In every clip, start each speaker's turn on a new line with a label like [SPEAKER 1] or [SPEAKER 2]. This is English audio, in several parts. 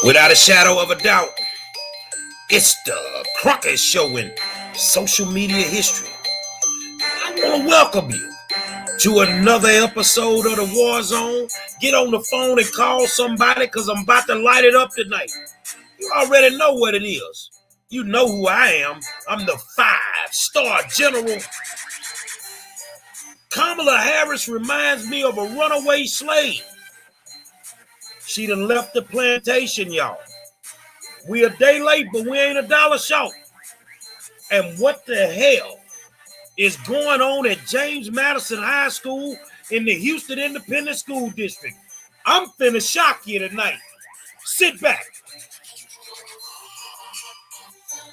[SPEAKER 1] Without a shadow of a doubt, it's the Crockett Show in social media history. I want to welcome you to another episode of the War Zone. Get on the phone and call somebody because I'm about to light it up tonight. You already know what it is. You know who I am. I'm the 5-star general. Kamala Harris reminds me of a runaway slave. She done left the plantation, y'all. We a day late, but we ain't a dollar short. And what the hell is going on at James Madison High School in the Houston Independent School District? I'm finna shock you tonight. Sit back.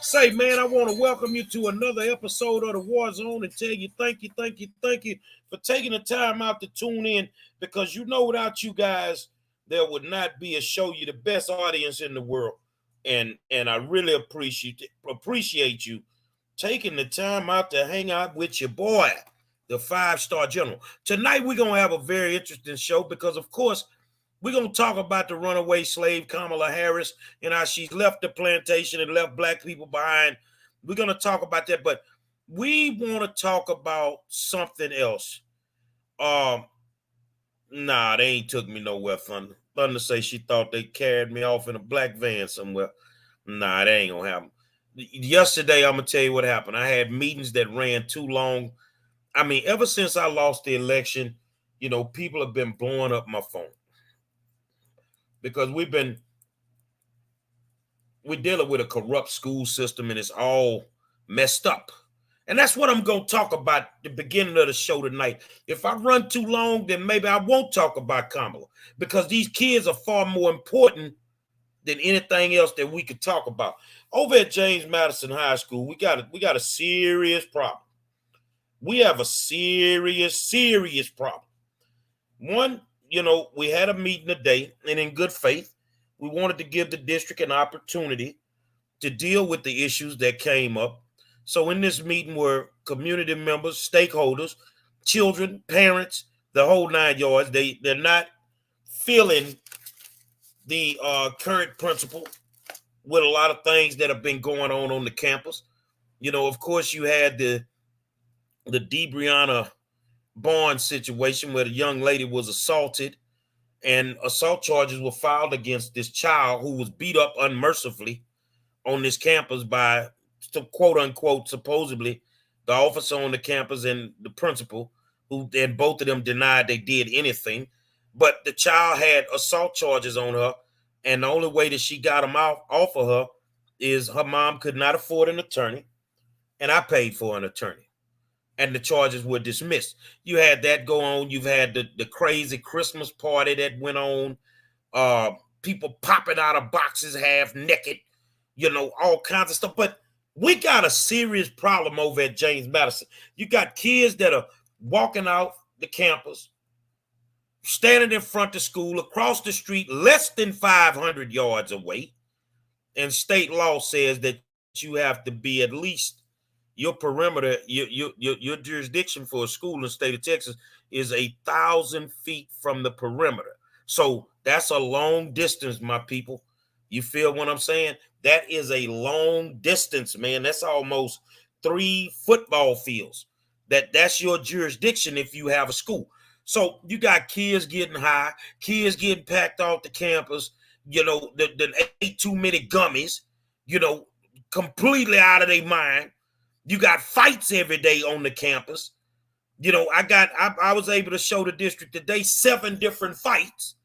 [SPEAKER 1] Say, man, I want to welcome you to another episode of the War Zone and tell you thank you for taking the time out to tune in, because you know without you guys, there would not be a show. You're the best audience in the world. And I really appreciate you taking the time out to hang out with your boy, the 5-star general. Tonight, we're going to have a very interesting show because, of course, we're going to talk about the runaway slave, Kamala Harris, and how she's left the plantation and left black people behind. We're going to talk about that, but we want to talk about something else. Nah, they ain't took me nowhere, Thunder. Thunder say she thought they carried me off in a black van somewhere. Nah, that ain't going to happen. Yesterday, I'm going to tell you what happened. I had meetings that ran too long. I mean, ever since I lost the election, you know, people have been blowing up my phone. Because we're dealing with a corrupt school system and it's all messed up. And that's what I'm going to talk about at the beginning of the show tonight. If I run too long, then maybe I won't talk about Kamala, because these kids are far more important than anything else that we could talk about. Over at James Madison High School, we got a serious problem. We have a serious problem. One, you know, we had a meeting today, and in good faith, we wanted to give the district an opportunity to deal with the issues that came up. So in this meeting were community members, stakeholders, children, parents, the whole 9 yards. They're not feeling the current principal with a lot of things that have been going on the campus. You know, of course, you had the DeBrianna Barnes situation where the young lady was assaulted and assault charges were filed against this child who was beat up unmercifully on this campus by, quote unquote, supposedly the officer on the campus and the principal, who then both of them denied they did anything. But the child had assault charges on her, and the only way that she got them off of her is her mom could not afford an attorney, and I paid for an attorney, and the charges were dismissed. You had that go on. You've had the crazy Christmas party that went on, people popping out of boxes half naked, you know, all kinds of stuff. But we got a serious problem over at James Madison. You got kids that are walking out the campus, standing in front of school, across the street, less than 500 yards away. And state law says that you have to be at least, your perimeter, your jurisdiction for a school in the state of Texas is 1,000 feet from the perimeter. So that's a long distance, my people. You feel what I'm saying? That is a long distance, man. That's almost 3 football fields. That's your jurisdiction if you have a school. So you got kids getting high, kids getting packed off the campus, you know, that ate too many gummies, you know, completely out of their mind. You got fights every day on the campus. You know, I was able to show the district today 7 different fights.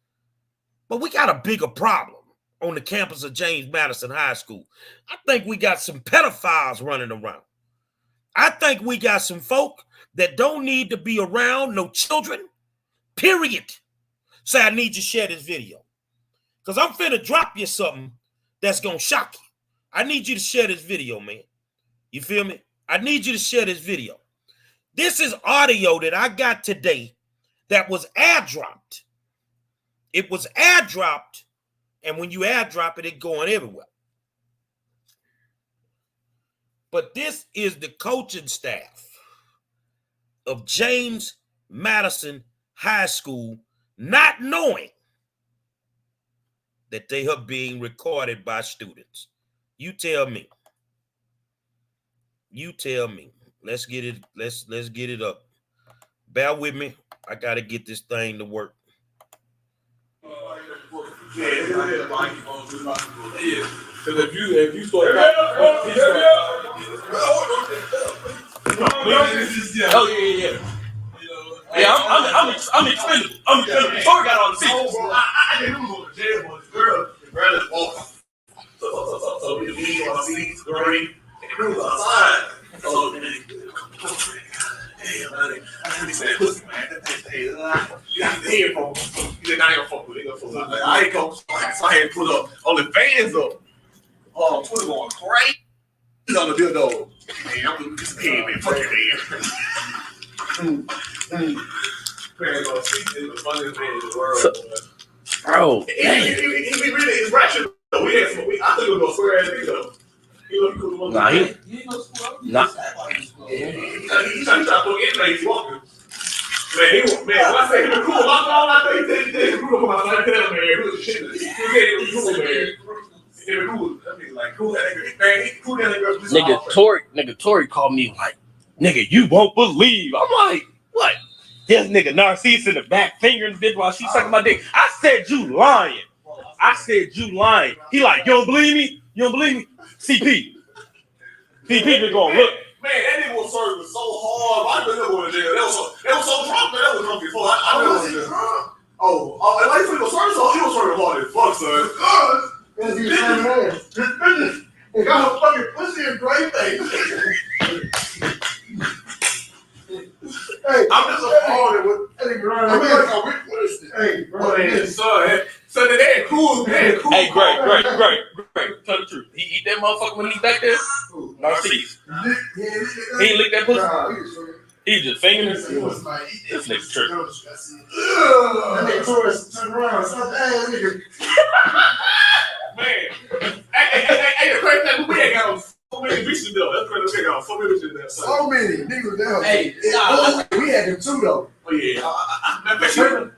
[SPEAKER 1] But we got a bigger problem on the campus of James Madison High School. I think we got some pedophiles running around. I think we got some folk that don't need to be around no children, period. So I need you to share this video, because I'm finna drop you something that's going to shock you. I need you to share this video, man. You feel me? I need you to share this video. This is audio that I got today that was airdropped. It was airdropped, and when you airdrop it, it's going everywhere. But this is the coaching staff of James Madison High School not knowing that they are being recorded by students? You tell me. You tell me. Let's get it. Let's get it up. Bear with me. I gotta get this thing to work.
[SPEAKER 2] Yeah, because if you start I'm expendable. I'm expendable. Tori got all the secrets. I didn't go to jail, but the girl is walking. So we on seats, great. And the girl outside. So damn, man, I really said pussy, man. You got the head from him. He said, I ain't gonna fuck with it. I ain't gonna, so I had to put up on the fans up. Twitter going crazy on the dildo. Man, I'm gonna just head, man. Fuck your head. Man, Steve is the funniest man in the world.
[SPEAKER 3] Bro,
[SPEAKER 2] he really is rational. I think it was a square ass nigga.
[SPEAKER 3] Nah, he ain't no
[SPEAKER 2] He's trying to put in like he's walking. Man, when I say he was cool, I thought he said cool for my son. Tell him, man, he was shit. He said he was cool, man. He was cool. That nigga like cool that nigga. Man, he cool that nigga.
[SPEAKER 3] Tory called me like, nigga, you won't believe. I'm like, what? This nigga Narcisse in the back fingering bitch while she sucking my dick. I said you lying. He like, you don't believe me? CP just going look.
[SPEAKER 2] Man, that nigga was serving so hard. I knew they were there. They was so drunk, man. That was drunk before. I knew they were there. Oh, and like he was serving, so he was serving hard as fuck, son.
[SPEAKER 4] Because he was serving hard. He got a fucking pussy and great face. Hey,
[SPEAKER 2] I'm just a hard with.
[SPEAKER 4] What is this? Hey, bro,
[SPEAKER 2] So they had cool.
[SPEAKER 3] Hey, great. Tell the truth. He eat that motherfucker when he's back there? Narcisse. He ain't lick that pussy? He just fingering it. This nigga's tripping.
[SPEAKER 4] That nigga turned around.
[SPEAKER 2] Man. Hey, the crazy thing, we ain't got on so many bitches though. That's crazy. We got on so many bitches there.
[SPEAKER 4] So many niggas down.
[SPEAKER 3] Hey,
[SPEAKER 4] we had them too though.
[SPEAKER 2] Oh yeah.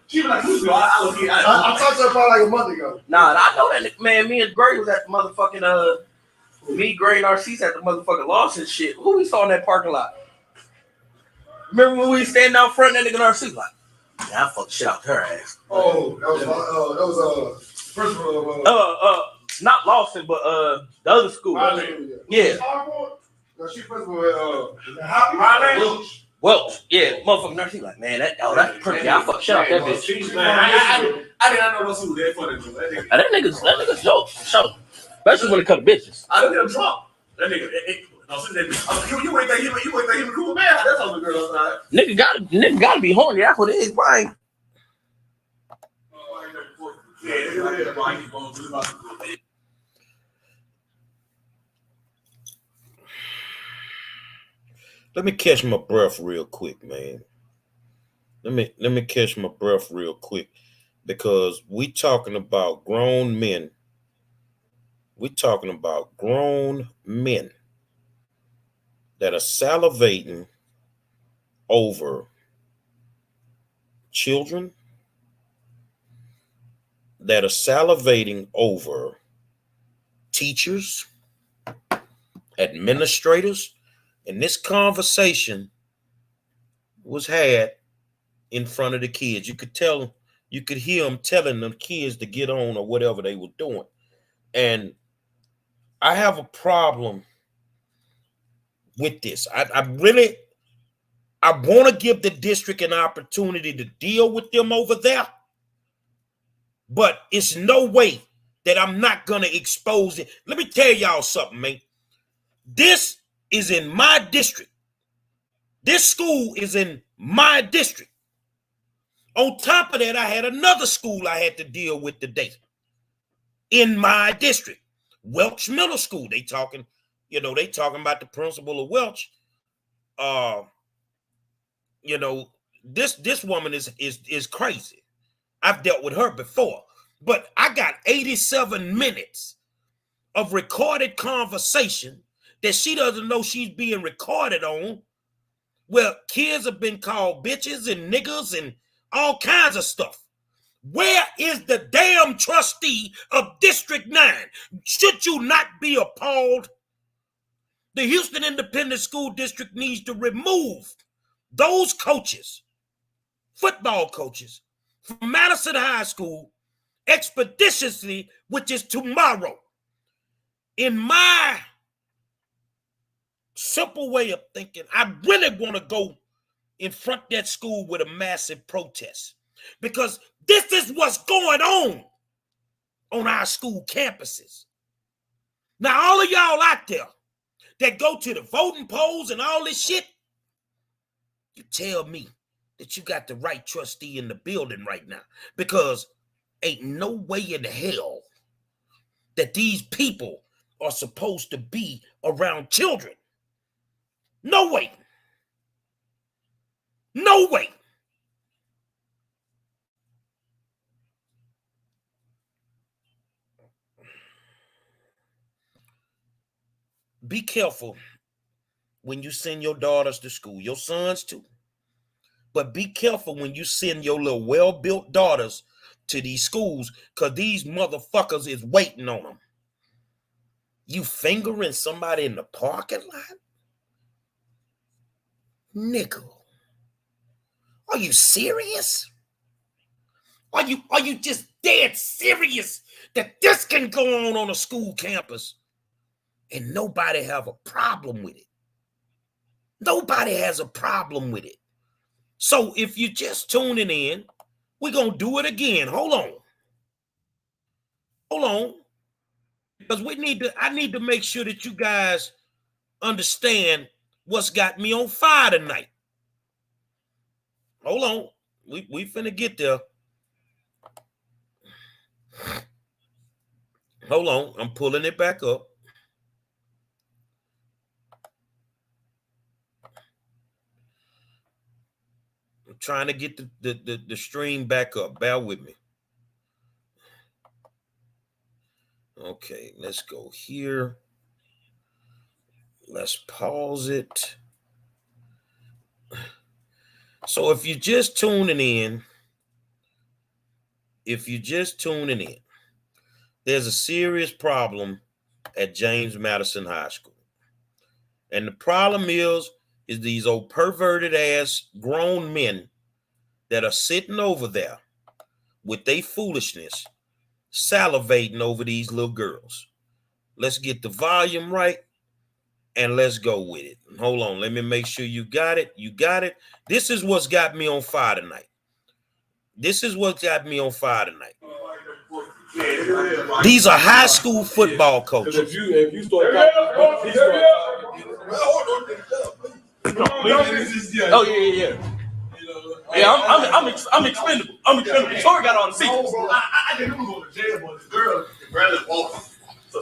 [SPEAKER 2] She was like, I'm
[SPEAKER 4] talking to her probably like a month ago.
[SPEAKER 3] Nah, I know that nigga, man. Me and Gray was at the motherfucking me, Gray, and Narcisse at the motherfucking Lawson shit. Who we saw in that parking lot? Remember when we standing out front, that nigga Narcisse like, yeah, I fucked shit out her ass.
[SPEAKER 4] Oh, that was first of all,
[SPEAKER 3] not Lawson, but the other school. Yeah.
[SPEAKER 4] No, she first of all,
[SPEAKER 3] Welch, yeah, motherfucking Narcisse like, man, that's pretty. I fucked shit out that bitch.
[SPEAKER 2] I did not know those who were that funny.
[SPEAKER 3] That nigga's dope, especially when it comes to bitches.
[SPEAKER 2] I didn't get him drunk. That nigga, you ain't think he was cool, man. That's all the girl outside.
[SPEAKER 3] Nigga gotta be horny. That's what it is, Brian.
[SPEAKER 1] Let me catch my breath real quick, man. Let me catch my breath real quick, because we talking about grown men. We talking about grown men that are salivating over children, that are salivating over teachers, administrators. And this conversation was had in front of the kids. You could hear them telling them kids to get on or whatever they were doing. And I have a problem with this. I want to give the district an opportunity to deal with them over there, but it's no way that I'm not going to expose it. Let me tell y'all something, man. This is in my district. This school is in my district. On top of that, I had another school I had to deal with today in my district, Welch Middle School. They talking about the principal of Welch. This woman is crazy. I've dealt with her before, but I got 87 minutes of recorded conversation that she doesn't know she's being recorded on, where kids have been called bitches and niggas and all kinds of stuff. Where is the damn trustee of District 9. Should you not be appalled? The Houston Independent School District needs to remove those coaches, football coaches, from Madison High School expeditiously, which is tomorrow. In my simple way of thinking, I really want to go in front of that school with a massive protest, because this is what's going on our school campuses. Now, all of y'all out there that go to the voting polls and all this shit, you tell me that you got the right trustee in the building right now, because ain't no way in hell that these people are supposed to be around children. No way. No way. Be careful when you send your daughters to school, your sons too. But be careful when you send your little well-built daughters to these schools, because these motherfuckers is waiting on them. You fingering somebody in the parking lot? Nigga, are you serious? Are you just dead serious that this can go on a school campus and nobody have a problem with it? Nobody has a problem with it. So if you're just tuning in, we're going to do it again. Hold on. Because I need to make sure that you guys understand what's got me on fire tonight. Hold on. We finna get there. Hold on. I'm pulling it back up. I'm trying to get the stream back up. Bear with me. Okay, let's go here. Let's pause it. So if you're just tuning in, there's a serious problem at James Madison High School. And the problem is these old perverted ass grown men that are sitting over there with their foolishness, salivating over these little girls. Let's get the volume right and let's go with it. Hold on, let me make sure you got it. You got it. This is what's got me on fire tonight. These are high school football coaches.
[SPEAKER 5] If you start
[SPEAKER 3] Oh yeah. Yeah, I'm expendable. Tori got on the seat.
[SPEAKER 2] I didn't even go to jail, but the girl barely walking. So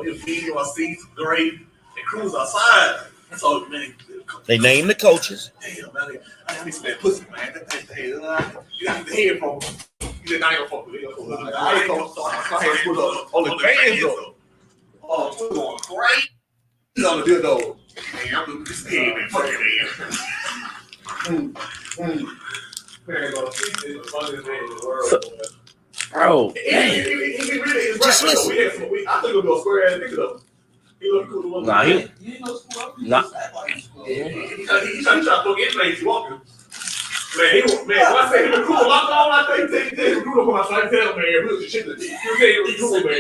[SPEAKER 2] it was me on seats, great, and Cruz outside. So man,
[SPEAKER 1] they named the coaches.
[SPEAKER 2] Damn, man, I need some that pussy, man. You got the head from. You not gonna fuck with it. I ain't gonna start put up on the fans up. Oh, we're going great. He's on the good though. Man, I'm looking this head, man. Fuck it,
[SPEAKER 3] Bro,
[SPEAKER 1] just listen.
[SPEAKER 2] I think it'll be a square ass nigga though.
[SPEAKER 3] Nah, he
[SPEAKER 2] trying to fuck anything he's walking. Man, when I say he was cool, locked on, I think he was cool for my side tail, man. He was shit. He was cool, man.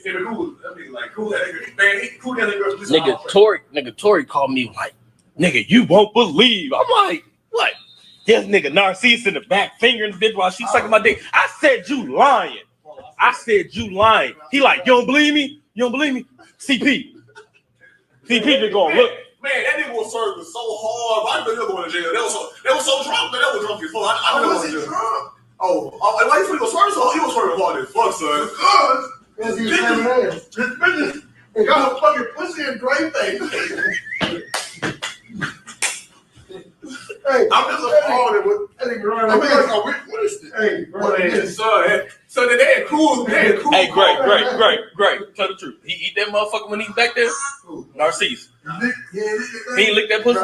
[SPEAKER 2] He was cool. I mean, like, cool that nigga. Man, he cool that nigga.
[SPEAKER 3] Nigga Tory called me like, nigga, you won't believe. I'm like, what? This nigga Narcisse in the back fingering the bitch while she's sucking my dick. I said you lying. He like, you don't believe me? CP just going, look.
[SPEAKER 2] Man, that nigga was serving so hard. I knew they were going to jail. They was so drunk, man. They were drunk as fuck. I knew they were going to jail. Why you was swerving so hard? He was swerving hard as fuck, son.
[SPEAKER 4] Because he was having ass. He got a fucking pussy and great face. Hey,
[SPEAKER 2] I'm just appalled with.
[SPEAKER 4] What is this? Hey, bro,
[SPEAKER 2] So they had cool.
[SPEAKER 3] Hey, great. Tell the truth. He eat that motherfucker when he's back there? Narcisse. He ain't lick that pussy?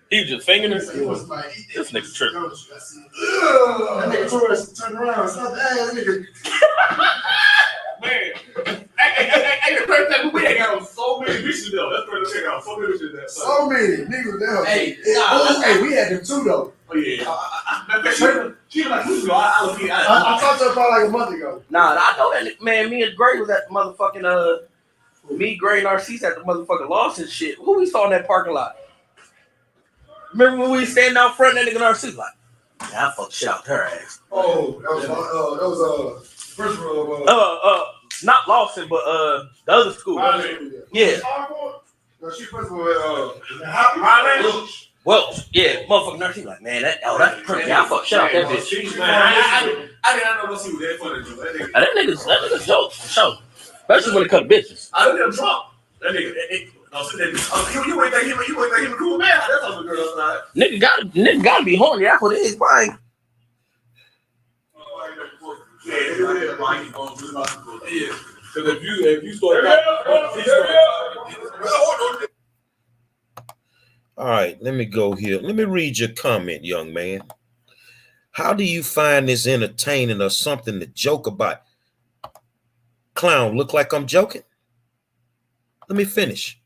[SPEAKER 3] He was just fingering it.
[SPEAKER 4] He was like,
[SPEAKER 3] This nigga tripping.
[SPEAKER 4] That nigga tourist turned around and stopped. Hey, nigga.
[SPEAKER 2] Man. Hey, the first time we ain't got on so many bitches though. That's the first thing out so many bitches there.
[SPEAKER 4] So many niggas there.
[SPEAKER 2] Hey,
[SPEAKER 4] hey, we had them too though.
[SPEAKER 2] Oh yeah. She was like, I
[SPEAKER 4] talked to her probably like a month ago.
[SPEAKER 3] Nah, I know that man. Me and Gray was at the motherfucking me, Gray, and Narcisse at the motherfucking Lawson shit. Who we saw in that parking lot? Remember when we standing out front that nigga Narcisse like, yeah, I fucked shit out her ass.
[SPEAKER 4] Oh, that was first of all,
[SPEAKER 3] not Lawson, but the other school. Yeah.
[SPEAKER 4] No, she first of all,
[SPEAKER 3] Well, yeah, motherfucking Narcisse like, man, that's pretty. I fucked shit out that bitch.
[SPEAKER 2] I didn't know she was that funny.
[SPEAKER 3] That nigga's dope for sure. Especially when it comes to bitches.
[SPEAKER 2] I didn't drunk. That nigga, you ain't think him a cool man. That's all the girls like.
[SPEAKER 3] Nigga gotta be horny. That's what it is, right?
[SPEAKER 2] Yeah. Because if you start
[SPEAKER 1] All right, let me go here. Let me read your comment, young man. How do you find this entertaining or something to joke about? Clown, look like I'm joking? Let me finish.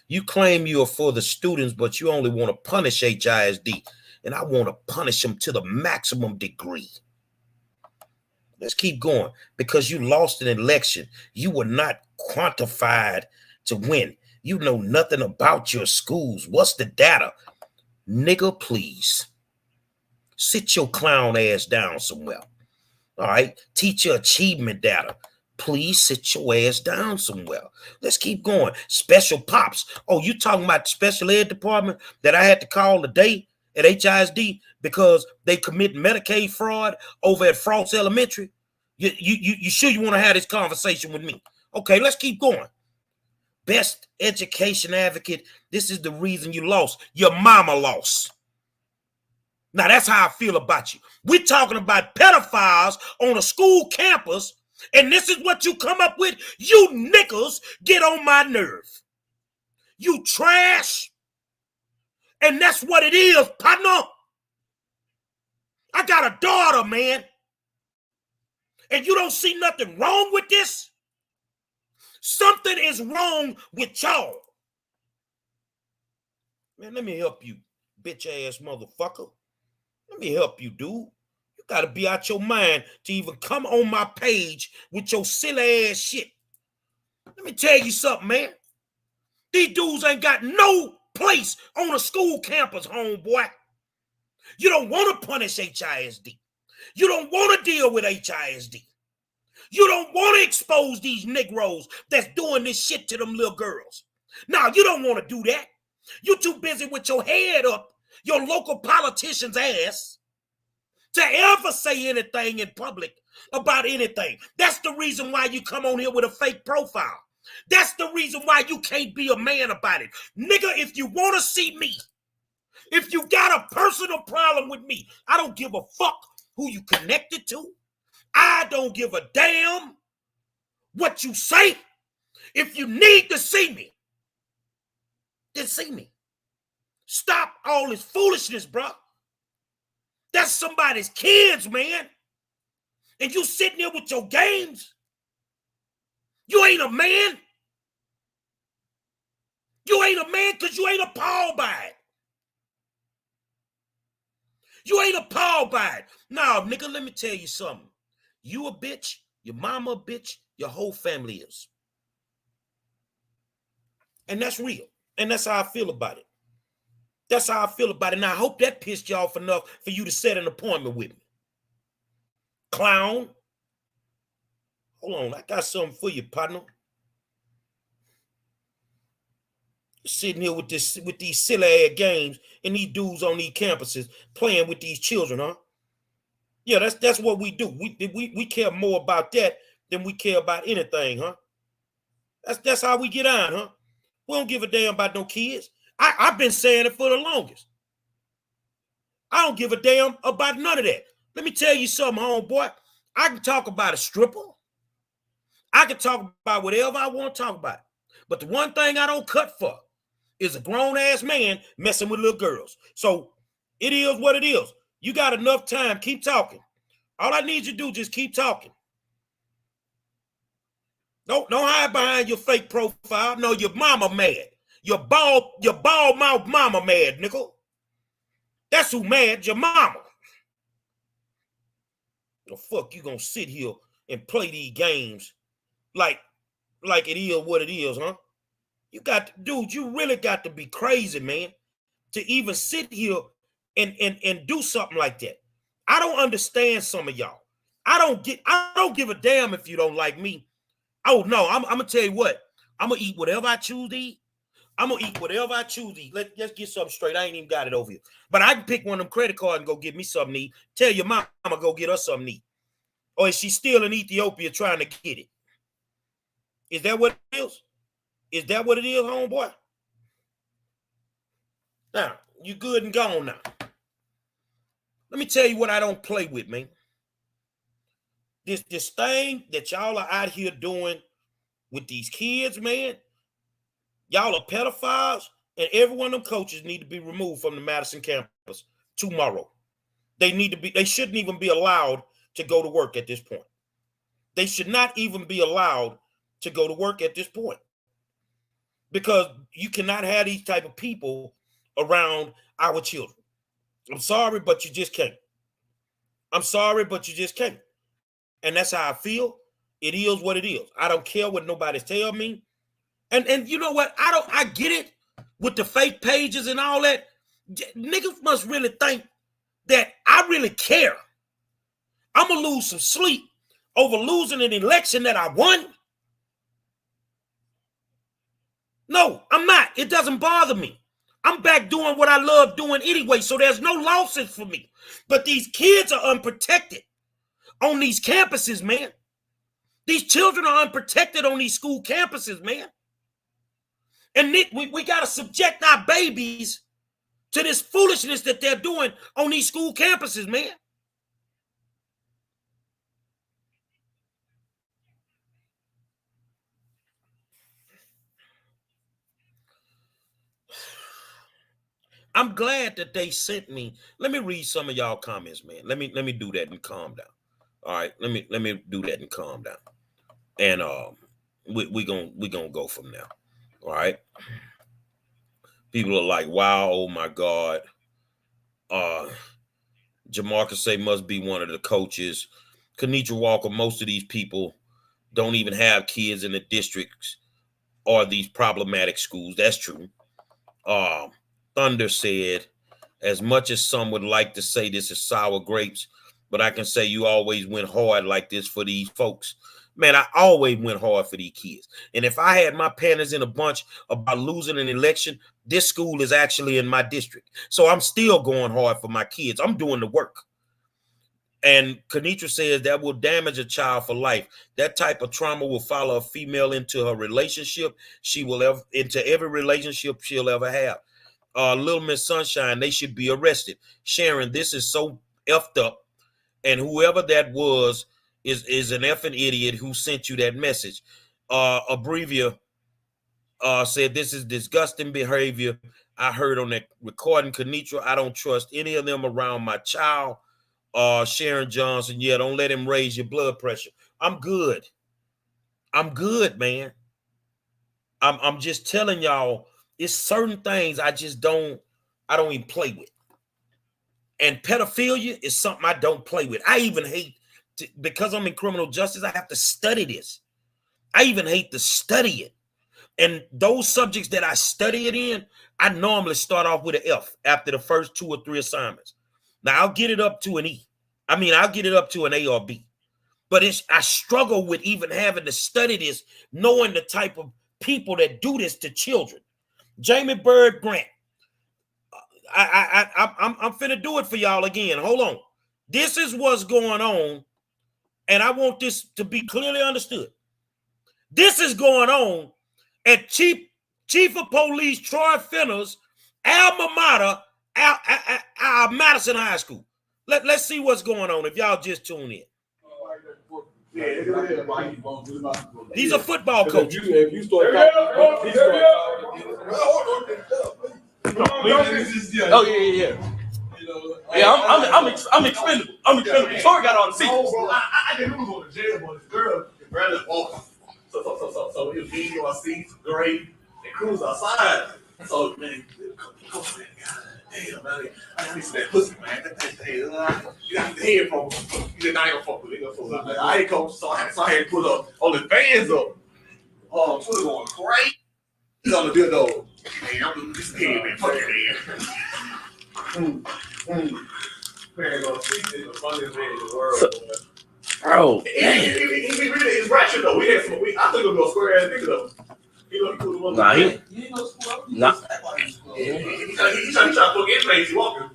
[SPEAKER 1] You claim you are for the students, but you only want to punish HISD, and I want to punish them to the maximum degree. Let's keep going. Because you lost an election, you were not quantified to win. You know nothing about your schools. What's the data? Nigga, please. Sit your clown ass down somewhere. All right? Teach your achievement data. Please sit your ass down somewhere. Let's keep going. Special pops. Oh, you talking about the special ed department that I had to call today at HISD because they commit Medicaid fraud over at Frost Elementary? You sure you want to have this conversation with me? Okay, let's keep going. Best education advocate. This is the reason you lost. Your mama lost. Now, that's how I feel about you. We're talking about pedophiles on a school campus, and this is what you come up with? You niggas get on my nerve. You trash. And that's what it is, partner. I got a daughter, man. And you don't see nothing wrong with this? Something is wrong with y'all. Man, let me help you, bitch-ass motherfucker. Let me help you, dude. You got to be out your mind to even come on my page with your silly ass shit. Let me tell you something, man. These dudes ain't got no place on a school campus, homeboy. You don't want to punish HISD. You don't want to deal with HISD. You don't want to expose these Negroes that's doing this shit to them little girls. Now, you don't want to do that. You're too busy with your head up your local politician's ass to ever say anything in public about anything. That's the reason why you come on here with a fake profile. That's the reason why you can't be a man about it. Nigga, if you want to see me, if you got a personal problem with me, I don't give a fuck who you connected to. I don't give a damn what you say. If you need to see me, then see me. Stop all this foolishness, bro. That's somebody's kids, man. And you sitting there with your games. You ain't a man. You ain't a man because you ain't appalled by it. You ain't appalled by it. Now, nigga, let me tell you something. You a bitch, your mama a bitch, your whole family is. And that's real. And that's how I feel about it. That's how I feel about it. And I hope that pissed you off enough for you to set an appointment with me. Clown. Hold on, I got something for you, partner. Sitting here with these silly ass games and these dudes on these campuses playing with these children, huh? Yeah, that's what we do. We care more about that than we care about anything, huh? That's how we get on, huh? We don't give a damn about no kids. I've been saying it for the longest. I don't give a damn about none of that. Let me tell you something, homeboy. I can talk about a stripper. I can talk about whatever I want to talk about. But the one thing I don't cut for is a grown-ass man messing with little girls. So it is what it is. You got enough time. Keep talking. All I need you to do, just keep talking. Don't hide behind your fake profile. No, your mama mad. Your bald mouth mama mad, nigga. That's who mad, your mama. The fuck you gonna sit here and play these games like it is what it is, huh? You really got to be crazy, man, to even sit here and do something like that. I don't understand some of y'all. I don't give a damn if you don't like me. Oh no, I'm gonna tell you what. I'm gonna eat whatever I choose to eat. I'm gonna eat whatever I choose to eat. Let's get something straight. I ain't even got it over here. But I can pick one of them credit cards and go get me something to eat. Tell your mama go get her something to eat. Or is she still in Ethiopia trying to get it? Is that what it is? Is that what it is, homeboy? Now, you good and gone now. Let me tell you what I don't play with, man. This thing that y'all are out here doing with these kids, man, y'all are pedophiles, and every one of them coaches need to be removed from the Madison campus tomorrow. They shouldn't even be allowed to go to work at this point. They should not even be allowed to go to work at this point. Because you cannot have these type of people around our children. I'm sorry, but you just can't. I'm sorry, but you just can't. And that's how I feel. It is what it is. I don't care what nobody's telling me. And you know what? I get it with the fake pages and all that. Niggas must really think that I really care. I'm gonna lose some sleep over losing an election that I won. No, I'm not. It doesn't bother me. I'm back doing what I love doing anyway, so there's no losses for me. But these kids are unprotected on these campuses, man. These children are unprotected on these school campuses, man. And we got to subject our babies to this foolishness that they're doing on these school campuses, man. I'm glad that they sent me. Let me read some of y'all comments, man. Let me do that and calm down. All right, let me do that and calm down. And we gonna go from there. All right. People are like, wow, oh my God. Jamarcus say must be one of the coaches. Kenitra Walker, most of these people don't even have kids in the districts or these problematic schools. That's true. Thunder said, as much as some would like to say this is sour grapes, but I can say you always went hard like this for these folks. Man, I always went hard for these kids. And if I had my panties in a bunch about losing an election, this school is actually in my district. So I'm still going hard for my kids. I'm doing the work. And Kenitra says that will damage a child for life. That type of trauma will follow a female into her relationship. Into every relationship she'll ever have. Little Miss Sunshine, they should be arrested. Sharon, this is so effed up. And whoever that was is an effing idiot who sent you that message. Abrevia said this is disgusting behavior. I heard on that recording, Kenitra, I don't trust any of them around my child. Sharon Johnson, yeah, don't let him raise your blood pressure. I'm good. I'm good, man. I'm just telling y'all, it's certain things I don't even play with. And pedophilia is something I don't play with. I even hate because I'm in criminal justice, I have to study this. I even hate to study it. And those subjects that I study it in, I normally start off with an F after the first 2 or 3 assignments. Now I'll get it up to an E. I'll get it up to an A or B. But I struggle with even having to study this, knowing the type of people that do this to children. Jamie Bird Grant. I'm finna do it for y'all again. Hold on. This is what's going on, and I want this to be clearly understood. This is going on at Chief of Police Troy Finner's alma mater, Madison High School. Let's see what's going on if y'all just tune in. He's a football coach.
[SPEAKER 5] If you start
[SPEAKER 3] Oh yeah. Yeah, I'm expendable. I'm expendable. Tori got all the seats.
[SPEAKER 2] I didn't know we was going to jail, but this girl barely walking. So it was me on seats, great, and Cruz outside. So man, come on, man, damn, man, I need that pussy, man. You got the head from him. You not gonna fuck with it. I ain't coach, so I had to put up all the fans up. Twitter going crazy. He's on the good though. Man, I'm this head, man. Fuck your head. Man, the funniest man in the world.
[SPEAKER 3] Bro,
[SPEAKER 2] He really is ratchet though. I think it'll go square ass nigga though. He cool.
[SPEAKER 3] Nah, he
[SPEAKER 2] ain't no school. Nah. He trying to fuck anything. He walking.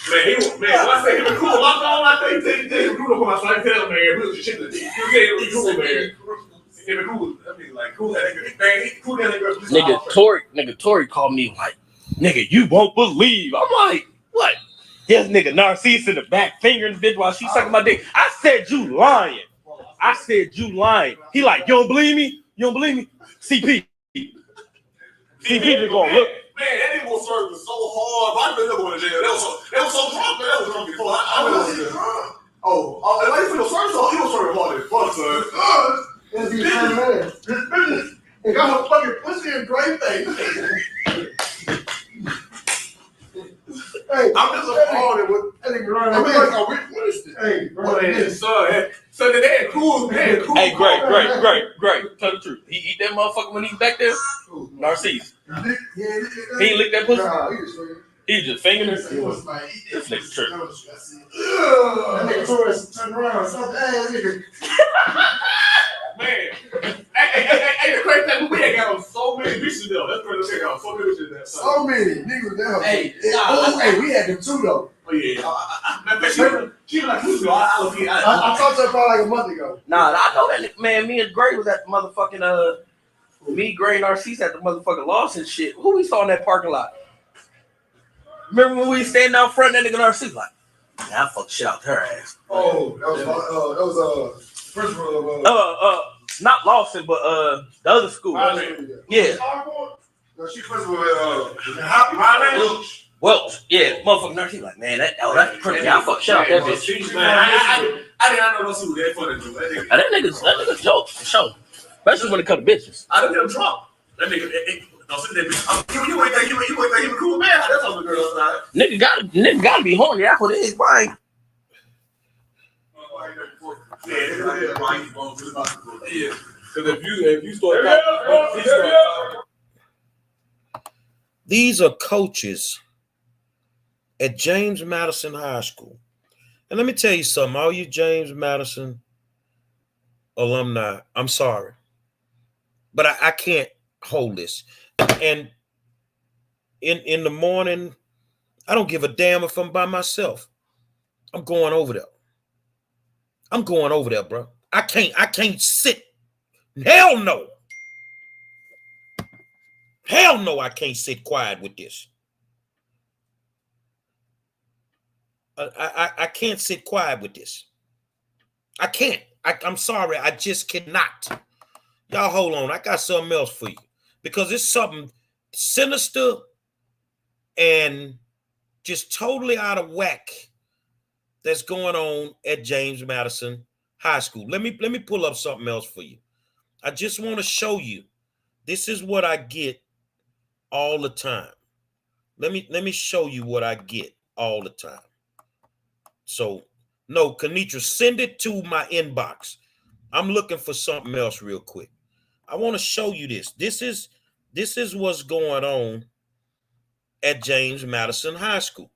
[SPEAKER 2] Man, when I say him and cool, locked on, I think they cool up on my side. Tell him, man, we was just shit. He was cool, man. Him and cool. I mean, like cool that nigga. Man, he cool that
[SPEAKER 3] nigga Tory called me like, nigga, you won't believe. I'm like, what? This nigga Narcisse in the back fingering bitch while she sucking my dick. I said you lying. He like, you don't believe me? CP just gonna look.
[SPEAKER 2] Man, that nigga was serving so hard. I been going to jail. They was so drunk, man. That was drunk before. I was drunk. And like he was serving, so he was serving hard as fuck, son.
[SPEAKER 4] That's the same man. This business. They got a fucking pussy and great thing. Hey,
[SPEAKER 2] I'm disappointed with.
[SPEAKER 4] What is this? Hey, bro,
[SPEAKER 2] So they cool.
[SPEAKER 3] Hey, great. Tell the truth. He eat that motherfucker when he's back there? Narcisse. He ain't lick that pussy? He just fingered her? This nigga tripping.
[SPEAKER 4] That nigga Torres turned around. Nigga.
[SPEAKER 2] Man. Hey, the crazy thing, we ain't got on so many bitches though. That's pretty check out. So many bitches there.
[SPEAKER 4] So many niggas down.
[SPEAKER 2] Hey,
[SPEAKER 4] we had them too though.
[SPEAKER 2] Oh yeah. She was like,
[SPEAKER 4] I talked to her probably like a month ago.
[SPEAKER 3] Nah, I know that man. Me and Gray was at the motherfucking me, Gray, and Narcisse at the motherfucking Lawson shit. Who we saw in that parking lot? Remember when we standing out front and that nigga Narcisse like, I fuck shit out her ass.
[SPEAKER 4] Oh, that was principal of
[SPEAKER 3] not Lawson, but the other school. Yeah.
[SPEAKER 4] No, she principal of
[SPEAKER 3] Welch, yeah, motherfucking Narcisse like, man, that's pretty. I fuck shit out that bitch.
[SPEAKER 2] I did not know those who that funny dude.
[SPEAKER 3] That nigga jokes for sure. Especially when it comes to bitches.
[SPEAKER 2] I didn't get him drunk. That nigga, don't sit there, bitch. You ain't think he was cool, man. That's all the girls outside.
[SPEAKER 3] Nigga gotta be horny. That's what it is, right?
[SPEAKER 5] Yeah, because if you start,
[SPEAKER 1] These are coaches at James Madison High School. And let me tell you something, all you James Madison alumni, I'm sorry, but I can't hold this. And in the morning, I don't give a damn if I'm by myself. I'm going over there, bro. I can't sit. Hell no. I can't sit quiet with this. I can't sit quiet with this. I can't. I'm sorry. I just cannot. Y'all hold on. I got something else for you. Because it's something sinister and just totally out of whack that's going on at James Madison High School. Let me pull up something else for you. I just want to show you. This is what I get all the time. Let me show you what I get all the time. So, no, Kenitra, send it to my inbox. I'm looking for something else real quick. I want to show you this. This is what's going on at James Madison High School.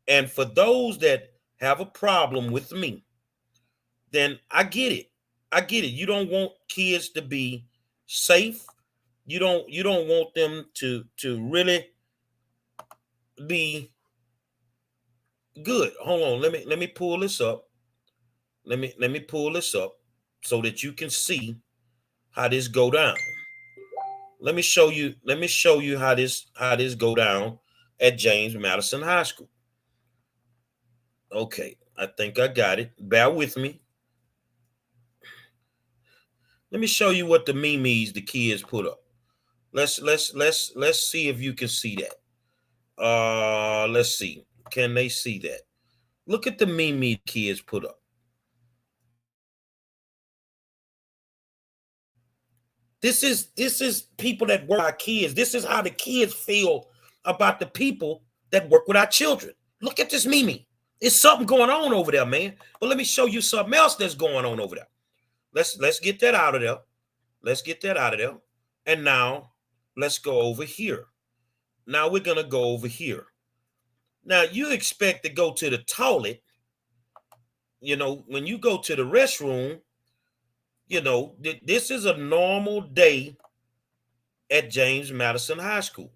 [SPEAKER 1] And for those that have a problem with me, then I get it. You don't want kids to be safe. You don't want them to really be good. Hold on. Let me pull this up. Let me pull this up so that you can see how this go down. Let me show you how this go down at James Madison High School. Okay, I think I got it. Bear with me. Let me show you what the memes the kids put up. Let's see if you can see that. Let's see. Can they see that? Look at the meme kids put up. This is people that work with our kids. This is how the kids feel about the people that work with our children. Look at this meme. It's something going on over there, man. But let me show you something else that's going on over there. Let's get that out of there. Let's get that out of there. And now let's go over here. Now we're gonna go over here. Now you expect to go to the toilet. You know, when you go to the restroom, you know, this is a normal day at James Madison High School.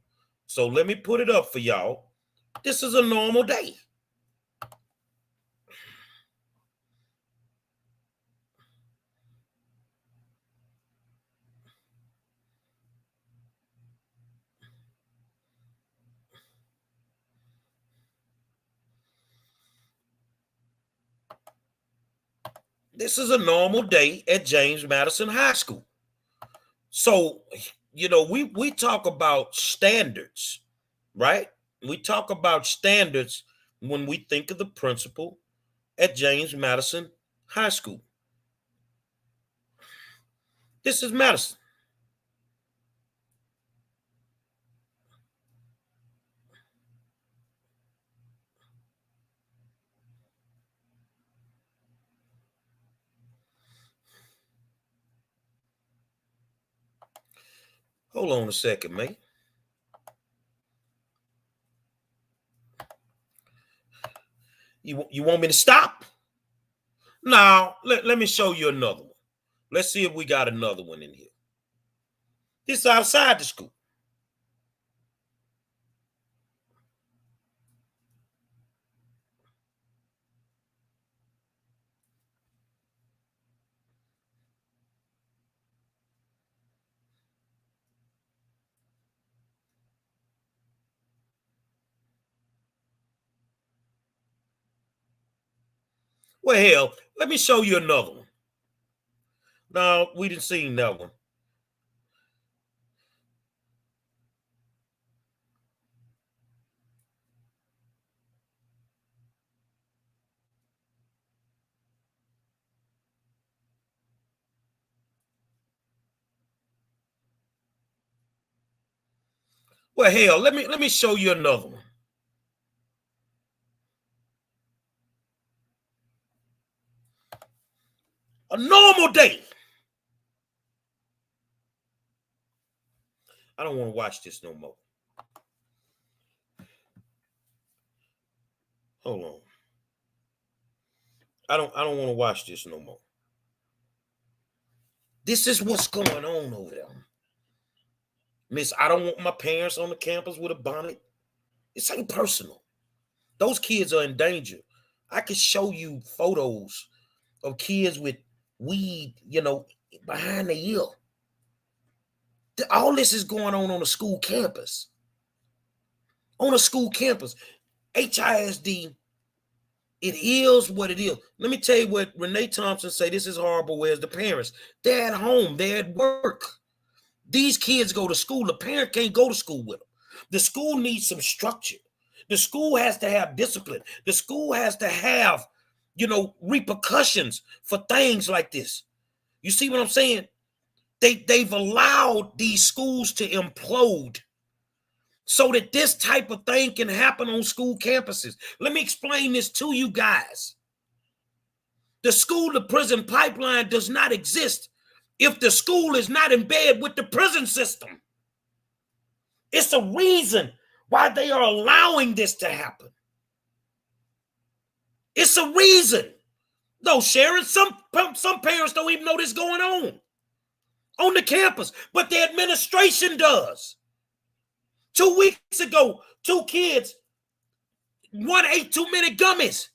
[SPEAKER 1] So let me put it up for y'all. This is a normal day. This is a normal day at James Madison High School. So, you know, we talk about standards, right? We talk about standards when we think of the principal at James Madison High School. This is Madison. Hold on a second, man. You want me to stop? Now, let me show you another one. Let's see if we got another one in here. This is outside the school. Well, hell, let me show you another one. No, we didn't see that one. Well, hell, let me show you another one. A normal day. I don't want to watch this no more. Hold on. I don't want to watch this no more. This is what's going on over there. Miss, I don't want my parents on the campus with a bonnet. This ain't personal. Those kids are in danger. I could show you photos of kids with weed, you know, behind the ear. All this is going on a school campus. On a school campus. HISD, it is what it is. Let me tell you what Renee Thompson say. This is horrible. Where's the parents? They're at home. They're at work. These kids go to school. The parent can't go to school with them. The school needs some structure. The school has to have discipline. The school has to have, you know, repercussions for things like this. You see what I'm saying? They've allowed these schools to implode so that this type of thing can happen on school campuses. Let me explain this to you guys. The school to prison pipeline does not exist if the school is not in bed with the prison system. It's a reason why they are allowing this to happen. It's a reason. No, Sharon, some parents don't even know this going on the campus, but the administration does. 2 weeks ago, 2 kids, one ate too many gummies.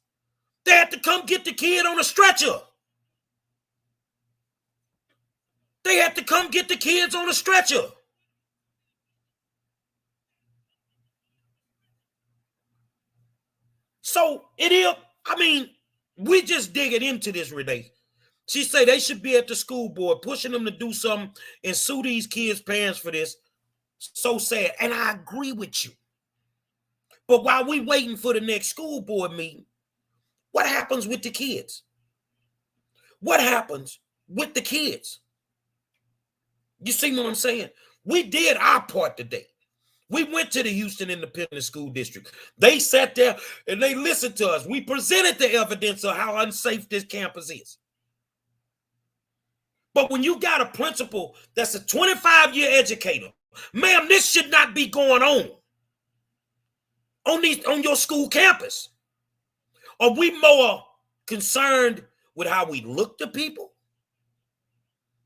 [SPEAKER 1] They had to come get the kid on a stretcher. They had to come get the kids on a stretcher. So it is, I mean, we just digging into this, Renee. She say they should be at the school board pushing them to do something and sue these kids' parents for this. So sad. And I agree with you. But while we waiting for the next school board meeting, what happens with the kids? What happens with the kids? You see what I'm saying? We did our part today. We went to the Houston Independent School District. They sat there and they listened to us. We presented the evidence of how unsafe this campus is. But when you got a principal that's a 25-year educator, ma'am, this should not be going on your school campus. Are we more concerned with how we look to people?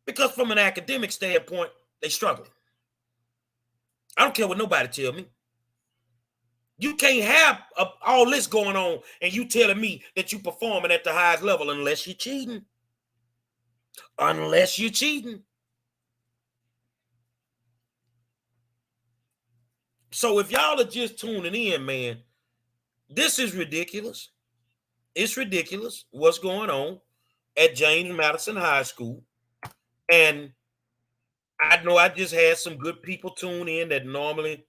[SPEAKER 1] Because from an academic standpoint, they struggling. I don't care what nobody tell me. You can't have all this going on and you telling me that you performing at the highest level unless you're cheating. Unless you're cheating. So if y'all are just tuning in, man, this is ridiculous. It's ridiculous what's going on at James Madison High School. And I know I just had some good people tune in that normally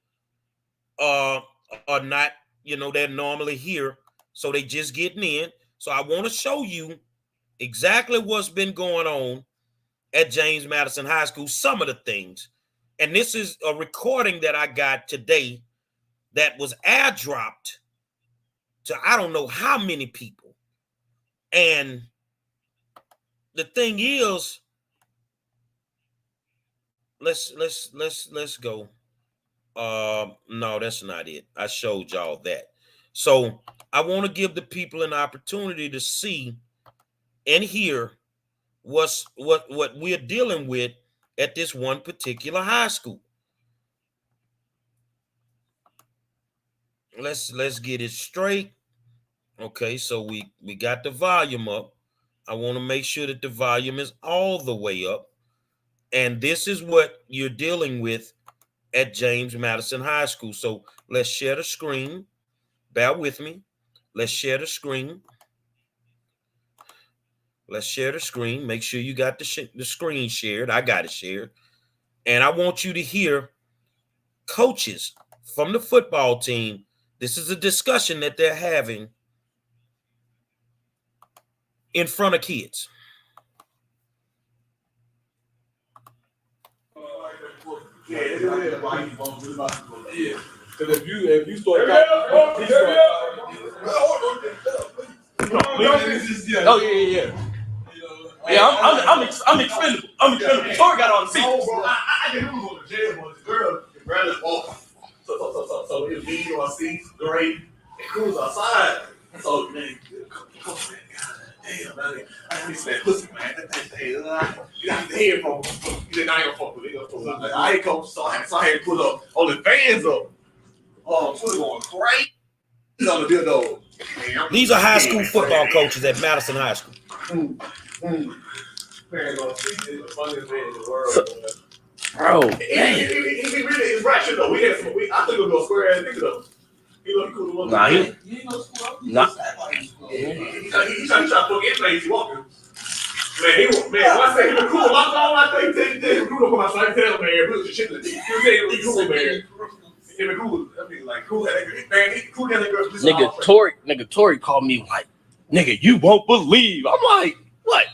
[SPEAKER 1] are not, they're normally here. So they just getting in. So I want to show you exactly what's been going on at James Madison High School, some of the things. And this is a recording that I got today that was airdropped to I don't know how many people. And the thing is, let's go. No, that's not it. I showed y'all that. So I want to give the people an opportunity to see and hear what we're dealing with at this one particular high school. Let's get it straight. Okay, so we got the volume up. I want to make sure that the volume is all the way up. And this is what you're dealing with at James Madison High School. So let's share the screen. Bear with me. Let's share the screen. Let's share the screen. Make sure you got the screen shared. I got it shared. And I want you to hear coaches from the football team. This is a discussion that they're having in front of kids.
[SPEAKER 5] Yeah, because if you start,
[SPEAKER 3] Oh yeah. Yeah, I'm expendable. I'm expendable. Tori got on the seat.
[SPEAKER 2] I didn't even go to jail, but the girl barely walk. So it was me on seats, great, and Cruz outside. So man, God damn, man, I need that pussy, man. That thing, you got the head from. You said I ain't gonna fuck with it. I ain't coach, so I had to put up all the fans up. Twitter going crazy on the dildo.
[SPEAKER 1] These are high school football coaches at Madison High School.
[SPEAKER 5] Man, is the funniest man in the world.
[SPEAKER 3] Bro,
[SPEAKER 2] He really is ratchet though. I think it'll go square ass nigga though. He cool.
[SPEAKER 3] nah, he
[SPEAKER 2] He ain't no school.
[SPEAKER 3] nah.
[SPEAKER 2] He trying to book anything he walking. Man, once he was cool, locked on, I think he cool for my side tail, man. Put the shit in the he cool, man. He was cool. I mean, like, cool, man, he cool that
[SPEAKER 3] Nigga Tory called me like, nigga, you won't believe. I'm like, what?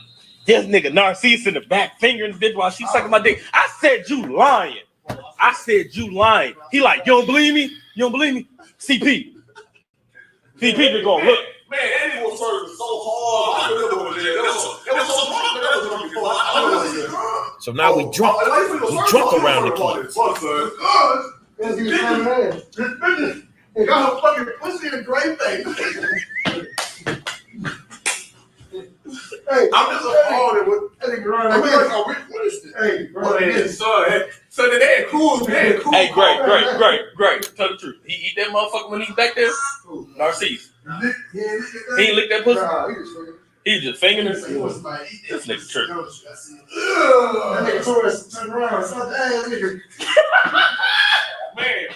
[SPEAKER 3] This nigga Narcisse in the back fingering bitch while she sucking my dick. I said you lying. He like, you don't believe me? CP been going, look.
[SPEAKER 2] Man, that nigga was serving so hard. It was so hard.
[SPEAKER 1] So now we drunk. We drunk around the kids.
[SPEAKER 4] Because he was trying to and got her fucking pussy in a great thing. Hey,
[SPEAKER 2] I'm just appalled with.
[SPEAKER 4] What is this? Hey, bro,
[SPEAKER 2] So the dad cool, man. Cool.
[SPEAKER 3] Hey, great. Tell the truth. He eat that motherfucker when he's back there? Narcisse. He ain't lick that pussy?
[SPEAKER 4] Nah,
[SPEAKER 3] He just fingering it.
[SPEAKER 4] This
[SPEAKER 3] nigga tripping.
[SPEAKER 4] That nigga tourist turned around. Nigga.
[SPEAKER 2] Man,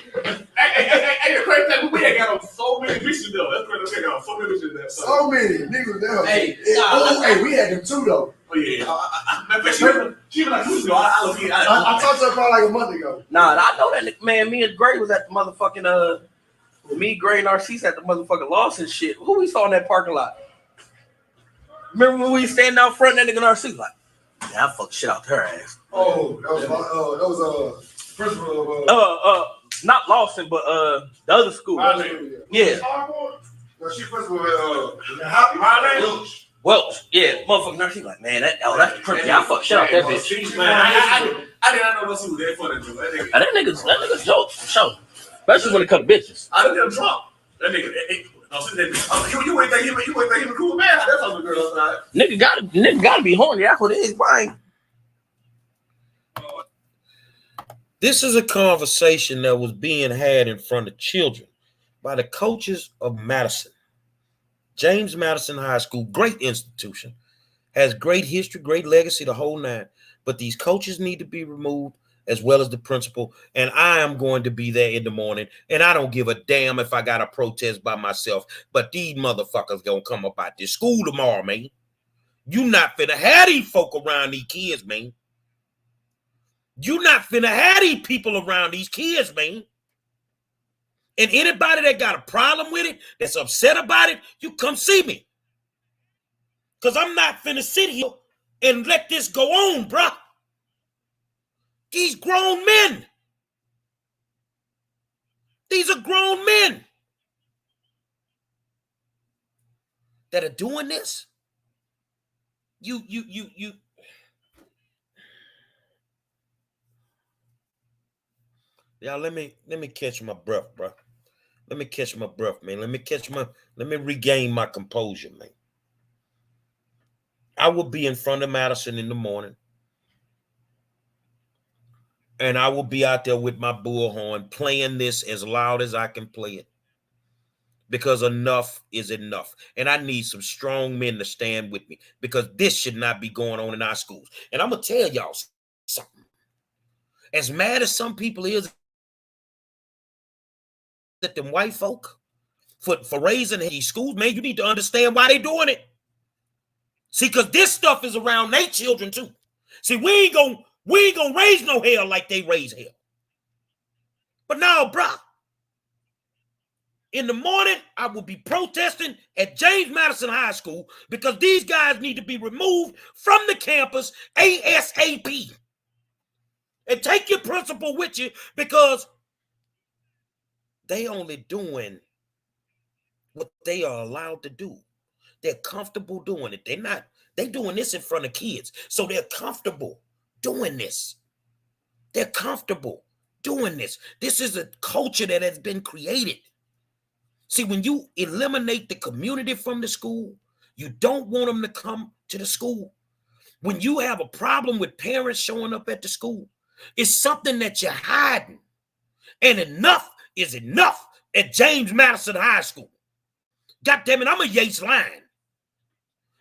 [SPEAKER 2] hey, the crazy thing, we had got on so many bitches though. That's crazy. We got on so many bitches there.
[SPEAKER 4] So many niggas there.
[SPEAKER 6] Hey, we had them too though.
[SPEAKER 2] But yeah, she was like, I love you.
[SPEAKER 4] I talked to her probably like a month ago.
[SPEAKER 3] Nah, I know that man. Me and Gray was at the motherfucking me, Gray, and Narcisse at the motherfucking Lawson shit. Who we saw in that parking lot? Remember when we standing out front and that nigga Narcisse like, yeah, I fuck shit out her ass.
[SPEAKER 4] Oh, that was principal of
[SPEAKER 3] not Lawson, but the other school. Yeah.
[SPEAKER 4] No, she principal Happy.
[SPEAKER 3] Welch, yeah, motherfucking Narcisse like, man, that's the principal. Yeah, I fuck shit out that bitch.
[SPEAKER 2] Man, I did not know those who that funny.
[SPEAKER 3] That nigga's joke for sure. Especially when it comes to bitches.
[SPEAKER 2] I didn't get him drunk. That nigga, you ain't think he was cool, man. That's how the girl outside.
[SPEAKER 3] Nigga gotta be horny. That's what it is, Brian.
[SPEAKER 1] This is a conversation that was being had in front of children by the coaches of Madison. James Madison High School, great institution, has great history, great legacy, the whole nine. But these coaches need to be removed, as well as the principal, and I am going to be there in the morning, and I don't give a damn if I got a protest by myself, but these motherfuckers gonna come up out this school tomorrow, man. You not finna have these folk around these kids, man. You not finna have these people around these kids, man. And anybody that got a problem with it, that's upset about it, you come see me. Because I'm not finna sit here and let this go on, bruh. These grown men. These are grown men that are doing this. You. Y'all, let me catch my breath, bro. Let me catch my breath, man. Let me regain my composure, man. I will be in front of Madison in the morning. And I will be out there with my bullhorn playing this as loud as I can play it. Because enough is enough. And I need some strong men to stand with me. Because this should not be going on in our schools. And I'm going to tell y'all something. As mad as some people is at them white folk for raising these schools, man, you need to understand why they doing it. See, because this stuff is around their children too. See, we ain't gonna raise no hell like they raise hell. But now, bruh, in the morning, I will be protesting at James Madison High School because these guys need to be removed from the campus ASAP. And take your principal with you because they only doing what they are allowed to do. They're comfortable doing it. They doing this in front of kids. So they're comfortable doing this. They're comfortable doing this. This is a culture that has been created. See, when you eliminate the community from the school, you don't want them to come to the school. When you have a problem with parents showing up at the school, it's something that you're hiding. And enough is enough at James Madison High School. God damn it, I'm a Yates line.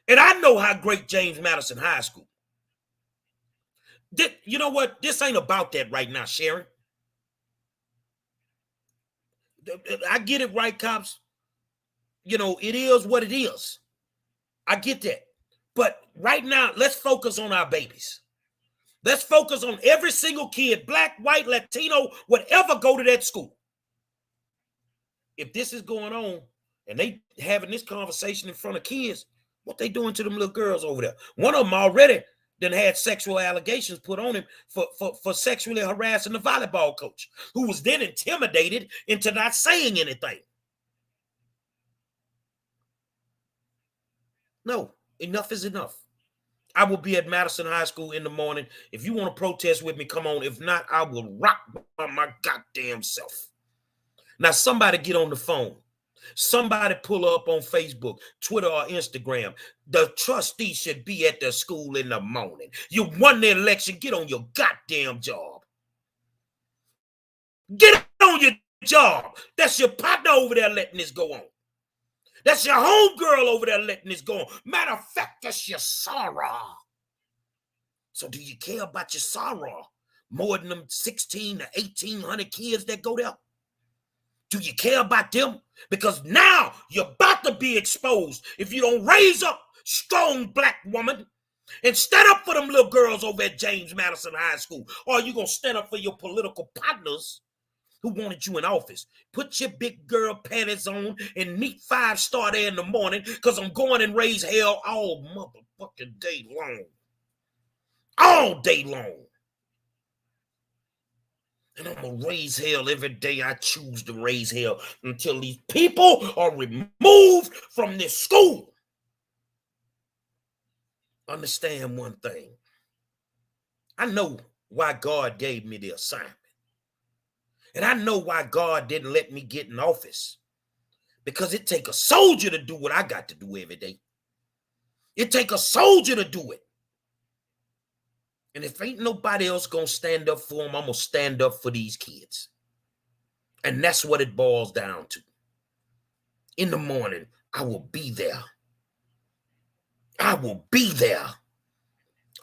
[SPEAKER 1] And I know how great James Madison High School. You know what? This ain't about that right now, Sharon. I get it, right, cops? You know, it is what it is. I get that. But right now, let's focus on our babies. Let's focus on every single kid, black, white, Latino, whatever, go to that school. If this is going on and they having this conversation in front of kids, what they doing to them little girls over there? One of them already done had sexual allegations put on him for sexually harassing the volleyball coach, who was then intimidated into not saying anything. No, enough is enough. I will be at Madison High School in the morning. If you want to protest with me, come on. If not, I will rock by my goddamn self. Now, somebody get on the phone. Somebody pull up on Facebook, Twitter, or Instagram. The trustee should be at the school in the morning. You won the election. Get on your goddamn job. Get on your job. That's your partner over there letting this go on. That's your homegirl over there letting this go on. Matter of fact, that's your Sarah. So do you care about your Sarah more than them 1,600 to 1,800 kids that go there? Do you care about them? Because now you're about to be exposed if you don't raise up strong black woman And stand up for them little girls over at James Madison High School. Or are you going to stand up for your political partners who wanted you in office? Put your big girl panties on and meet 5 Star there in the morning, because I'm going and raise hell all motherfucking day long. All day long. And I'm going to raise hell every day I choose to raise hell until these people are removed from this school. Understand one thing. I know why God gave me the assignment. And I know why God didn't let me get in office. Because it take a soldier to do what I got to do every day. It take a soldier to do it. And if ain't nobody else gonna stand up for them, I'm gonna stand up for these kids. And that's what it boils down to. In the morning, I will be there. I will be there.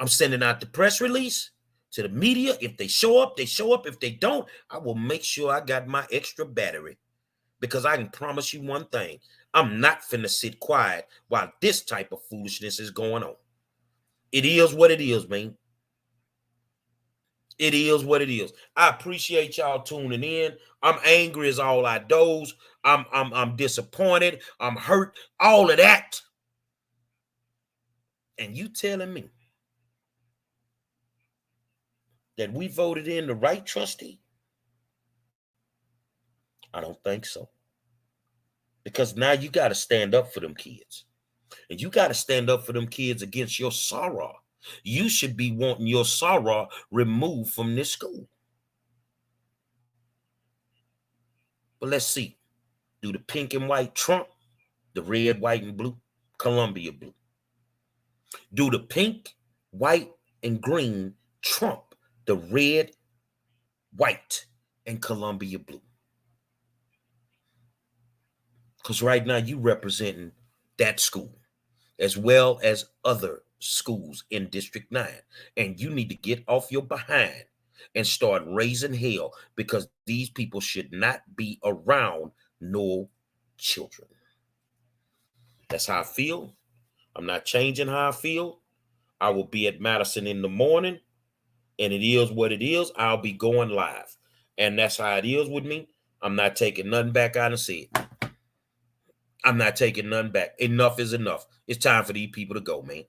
[SPEAKER 1] I'm sending out the press release to the media. If they show up, they show up. If they don't, I will make sure I got my extra battery. Because I can promise you one thing. I'm not finna sit quiet while this type of foolishness is going on. It is what it is, man. It is what it is. I appreciate y'all tuning in. I'm angry as all I doze. I'm disappointed. I'm hurt. All of that. And you telling me that we voted in the right trustee? I don't think so. Because now you got to stand up for them kids. And you got to stand up for them kids against your sorrow. You should be wanting your sorrow removed from this school. But let's see. Do the pink and white trump the red, white, and blue? Columbia blue. Do the pink, white, and green trump the red, white, and Columbia blue? Because right now you representing that school as well as other schools in District 9. And you need to get off your behind and start raising hell, because these people should not be around no children. That's how I feel. I'm not changing how I feel. I will be at Madison in the morning, and it is what it is. I'll be going live. And that's how it is with me. I'm not taking nothing back out and say it. I'm not taking nothing back. Enough is enough. It's time for these people to go, man.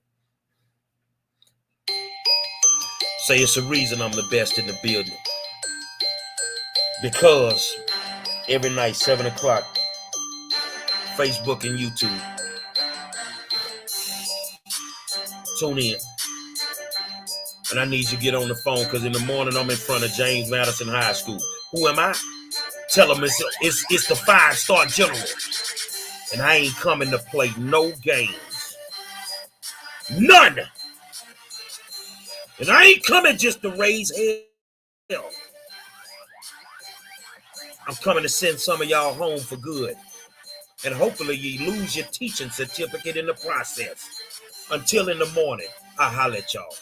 [SPEAKER 1] Say it's a reason I'm the best in the building. Because every night, 7 o'clock, Facebook and YouTube. Tune in. And I need you to get on the phone, because in the morning I'm in front of James Madison High School. Who am I? Tell them it's the 5 Star General. And I ain't coming to play no games. None. And I ain't coming just to raise hell. I'm coming to send some of y'all home for good. And hopefully you lose your teaching certificate in the process. Until in the morning, I'll holler at y'all.